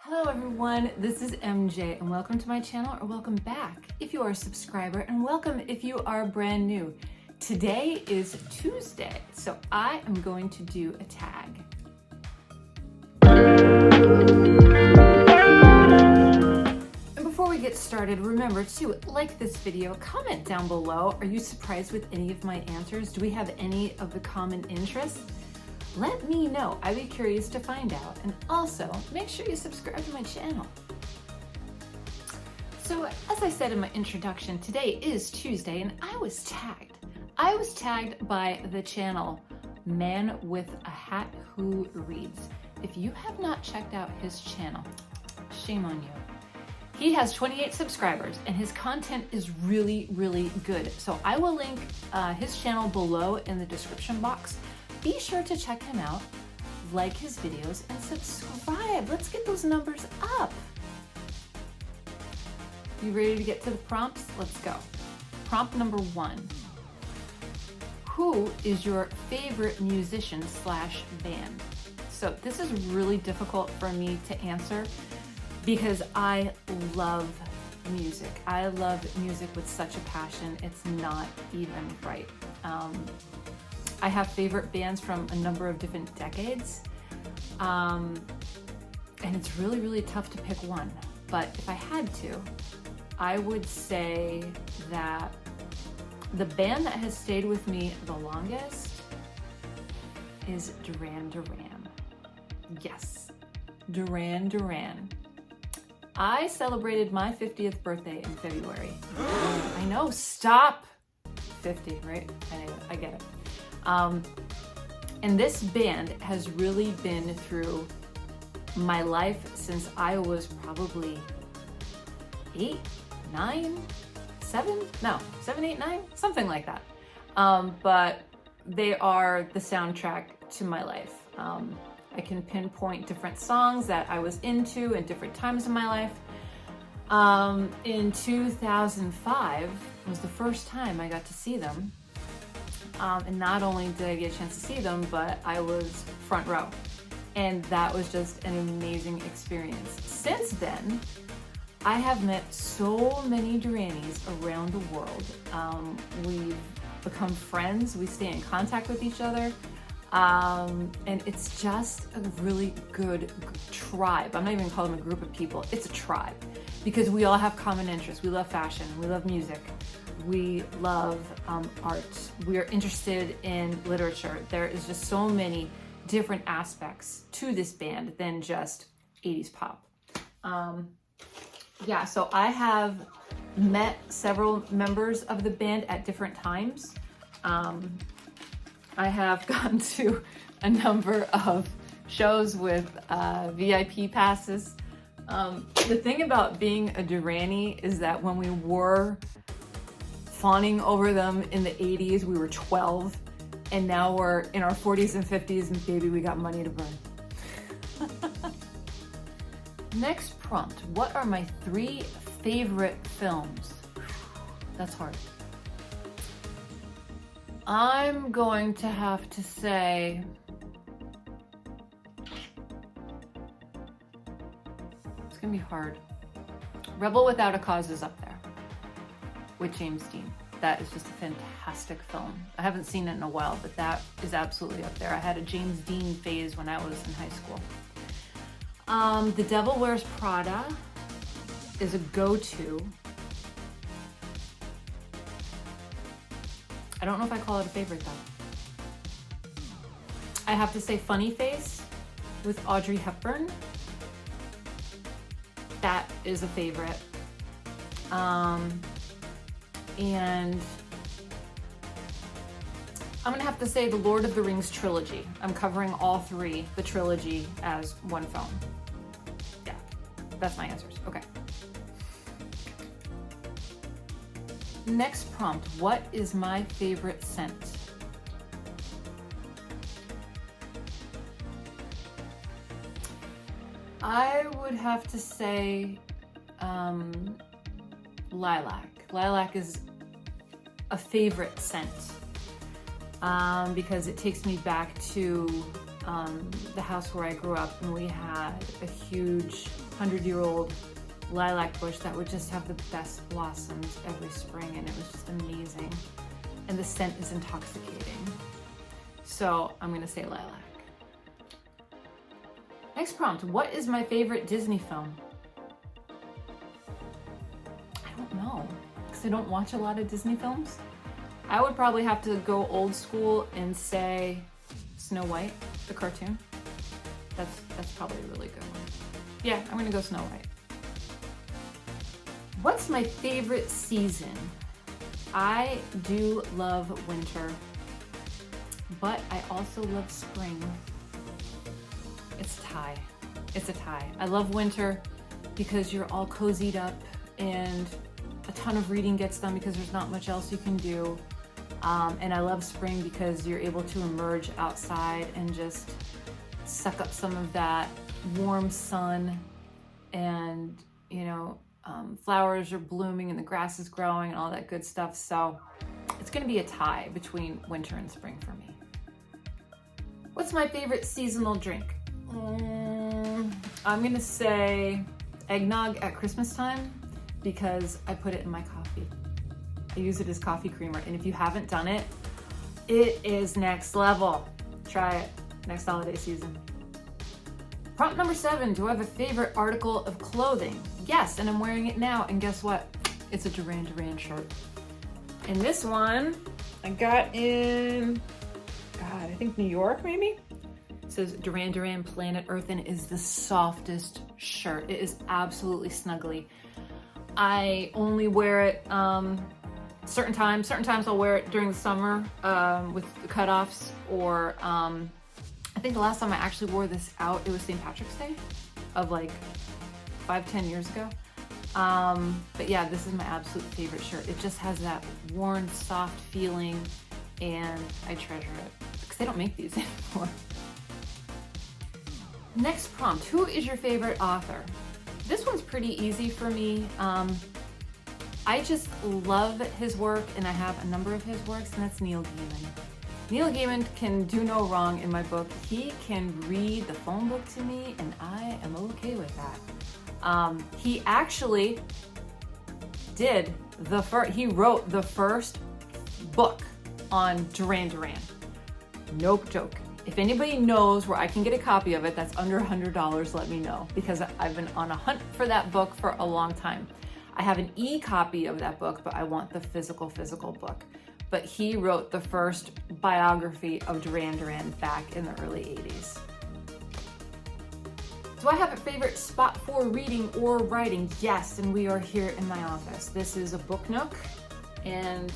Hello everyone, this is MJ and welcome to my channel, or welcome back if you are a subscriber, and welcome if you are brand new. Today is Tuesday, so I am going to do a tag. And before we get started, remember to like this video, comment down below. Are you surprised with any of my answers? Do we have any of the common interests? Let me know. I'd be curious to find out. And also, make sure you subscribe to my channel. So, as I said in my introduction, today is Tuesday and I was tagged. I was tagged by the channel Man with a Hat Who Reads. If you have not checked out his channel, shame on you. He has 28 subscribers and his content is really, really good. So I will link his channel below in the description box. Be sure to check him out, like his videos, and subscribe. Let's get those numbers up. You ready to get to the prompts? Let's go. Prompt number 1. Who is your favorite musician / band? So this is really difficult for me to answer because I love music. I love music with such a passion. It's not even right. I have favorite bands from a number of different decades, and it's really, really tough to pick one. But if I had to, I would say that the band that has stayed with me the longest is Duran Duran. Yes, Duran Duran. I celebrated my 50th birthday in February. I know, stop! 50, right? I get it. And this band has really been through my life since I was probably 8, 9, 7, 8, 9, something like that. But they are the soundtrack to my life. I can pinpoint different songs that I was into in different times in my life. In 2005 was the first time I got to see them. And not only did I get a chance to see them, but I was front row. And that was just an amazing experience. Since then, I have met so many Duranis around the world. We've become friends, we stay in contact with each other. And it's just a really good tribe. I'm not even calling them a group of people, it's a tribe. Because we all have common interests. We love fashion, we love music. We love art. We are interested in literature. There is just so many different aspects to this band than just 80s pop. Yeah, so I have met several members of the band at different times. I have gone to a number of shows with VIP passes. The thing about being a Durani is that when we were fawning over them in the 80s, we were 12, and now we're in our 40s and 50s, and baby, we got money to burn. Next prompt, what are my 3 favorite films? That's hard. I'm going to have to say it's gonna be hard. Rebel Without a Cause is up there with James Dean. That is just a fantastic film. I haven't seen it in a while, but that is absolutely up there. I had a James Dean phase when I was in high school. The Devil Wears Prada is a go-to. I don't know if I call it a favorite though. I have to say Funny Face with Audrey Hepburn. That is a favorite. And I'm gonna have to say the Lord of the Rings trilogy. I'm covering all 3, the trilogy, as one film. Yeah, that's my answers. Okay. Next prompt, what is my favorite scent? I would have to say lilac. Lilac is a favorite scent because it takes me back to the house where I grew up, and we had a huge 100-year-old lilac bush that would just have the best blossoms every spring, and it was just amazing. And the scent is intoxicating. So I'm gonna say lilac. Next prompt, what is my favorite Disney film? I don't know, because I don't watch a lot of Disney films. I would probably have to go old school and say Snow White, the cartoon. That's probably a really good one. Yeah, I'm gonna go Snow White. What's my favorite season? I do love winter, but I also love spring. It's a tie. It's a tie. I love winter because you're all cozied up and a ton of reading gets done because there's not much else you can do. And I love spring because you're able to emerge outside and just suck up some of that warm sun, and flowers are blooming and the grass is growing and all that good stuff. So it's gonna be a tie between winter and spring for me. What's my favorite seasonal drink? I'm gonna say eggnog at Christmas time because I put it in my coffee. I use it as coffee creamer, and if you haven't done it, it is next level. Try it next holiday season. Prompt number 7, do I have a favorite article of clothing? Yes, and I'm wearing it now, and guess what? It's a Duran Duran shirt. And this one I got in, I think New York maybe? It says Duran Duran Planet Earth, and it is the softest shirt. It is absolutely snuggly. I only wear it certain times. Certain times I'll wear it during the summer with the cutoffs, or I think the last time I actually wore this out, it was St. Patrick's Day of like 5-10 years ago. But yeah, this is my absolute favorite shirt. It just has that worn, soft feeling, and I treasure it because they don't make these anymore. Next prompt, who is your favorite author? This one's pretty easy for me. I just love his work, and I have a number of his works, and that's Neil Gaiman. Neil Gaiman can do no wrong in my book. He can read the phone book to me, and I am okay with that. He actually he wrote the first book on Duran Duran. Nope, joke. If anybody knows where I can get a copy of it that's under $100, let me know, because I've been on a hunt for that book for a long time. I have an e-copy of that book, but I want the physical book. But he wrote the first biography of Duran Duran back in the early 80s. Do I have a favorite spot for reading or writing? Yes, and we are here in my office. This is a book nook, and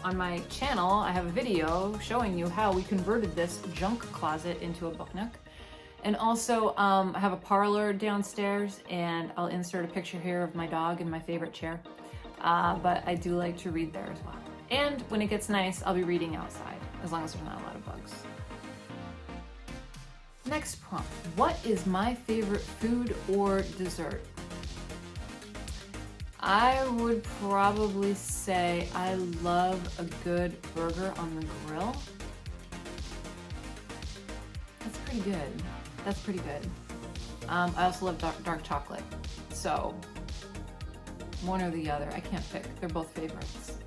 on my channel, I have a video showing you how we converted this junk closet into a book nook. And also, I have a parlor downstairs, and I'll insert a picture here of my dog in my favorite chair. But I do like to read there as well. And when it gets nice, I'll be reading outside, as long as there's not a lot of bugs. Next prompt, what is my favorite food or dessert? I would probably say I love a good burger on the grill. That's pretty good. That's pretty good. I also love dark chocolate. So one or the other, I can't pick. They're both favorites.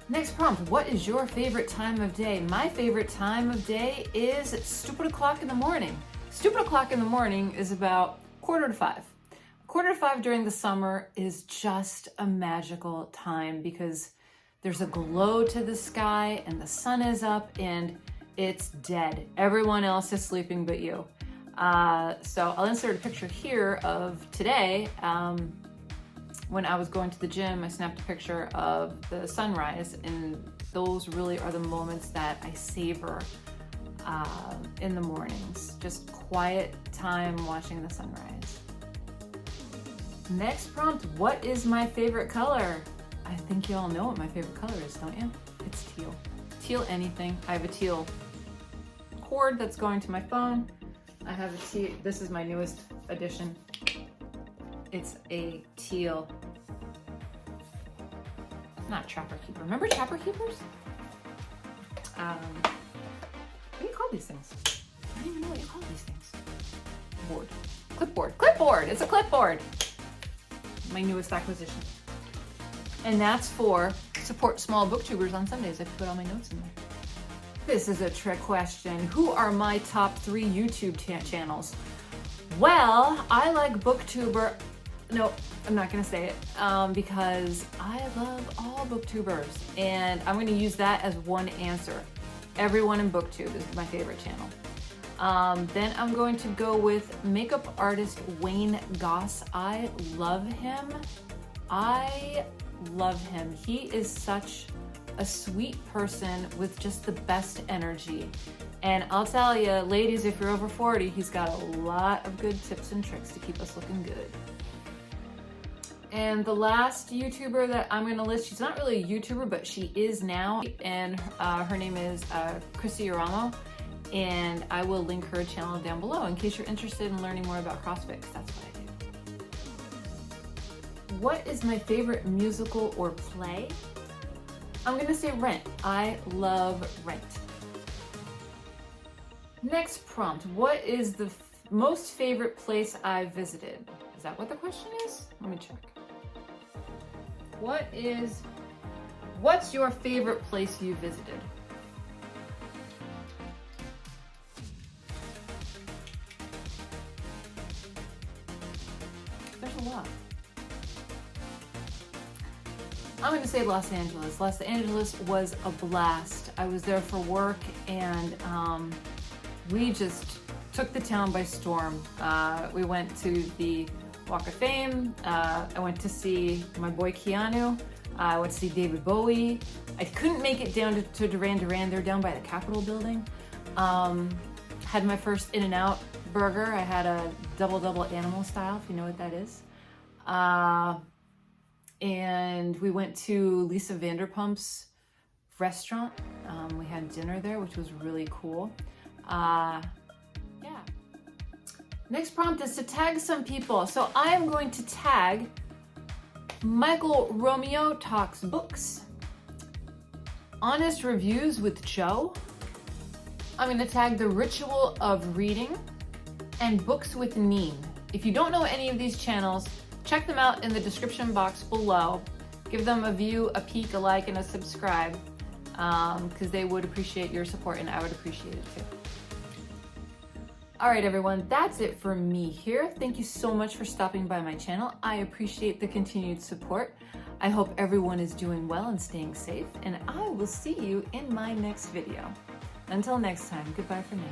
Next prompt, what is your favorite time of day? My favorite time of day is stupid o'clock in the morning. Stupid o'clock in the morning is about 4:45. 4:45 during the summer is just a magical time because there's a glow to the sky and the sun is up and it's dead. Everyone else is sleeping but you. So I'll insert a picture here of today. When I was going to the gym, I snapped a picture of the sunrise, and those really are the moments that I savor in the mornings. Just quiet time watching the sunrise. Next prompt, what is my favorite color? I think you all know what my favorite color is, don't you? It's teal. Teal anything. I have a teal cord that's going to my phone. I have a teal, this is my newest addition. It's a teal, not Trapper Keeper. Remember Trapper Keepers? What do you call these things? I don't even know what you call these clipboard. Clipboard, it's a clipboard. My newest acquisition. And that's for support small booktubers on Sundays. I put all my notes in there. This is a trick question. Who are my top 3 YouTube channels? Well, I like BookTuber. No, I'm not gonna say it because I love all booktubers, and I'm gonna use that as one answer. Everyone in BookTube is my favorite channel. Then I'm going to go with makeup artist Wayne Goss. I love him. He is such a sweet person with just the best energy. And I'll tell you, ladies, if you're over 40, he's got a lot of good tips and tricks to keep us looking good. And the last YouTuber that I'm gonna list, she's not really a YouTuber, but she is now, and her name is Romeo, and I will link her channel down below in case you're interested in learning more about CrossFit, 'cause that's what I do. What is my favorite musical or play? I'm gonna say Rent. I love Rent. Next prompt, what is the most favorite place I've visited? Is that what the question is? Let me check. What's your favorite place you visited? There's a lot. I'm going to say Los Angeles. Los Angeles was a blast. I was there for work, and we just took the town by storm. We went to the Walk of Fame. I went to see my boy Keanu. I went to see David Bowie. I couldn't make it down to Duran Duran. They're down by the Capitol building. Had my first In-N-Out burger. I had a double animal style, if you know what that is. And we went to Lisa Vanderpump's restaurant. We had dinner there, which was really cool. Yeah. Next prompt is to tag some people. So I am going to tag Michael Romeo Talks Books, Honest Reviews with Joe. I'm going to tag The Ritual of Reading and BooksWithNeen. If you don't know any of these channels, check them out in the description box below. Give them a view, a peek, a like, and a subscribe, because they would appreciate your support and I would appreciate it too. All right, everyone, that's it for me here. Thank you so much for stopping by my channel. I appreciate the continued support. I hope everyone is doing well and staying safe, and I will see you in my next video. Until next time, goodbye for now.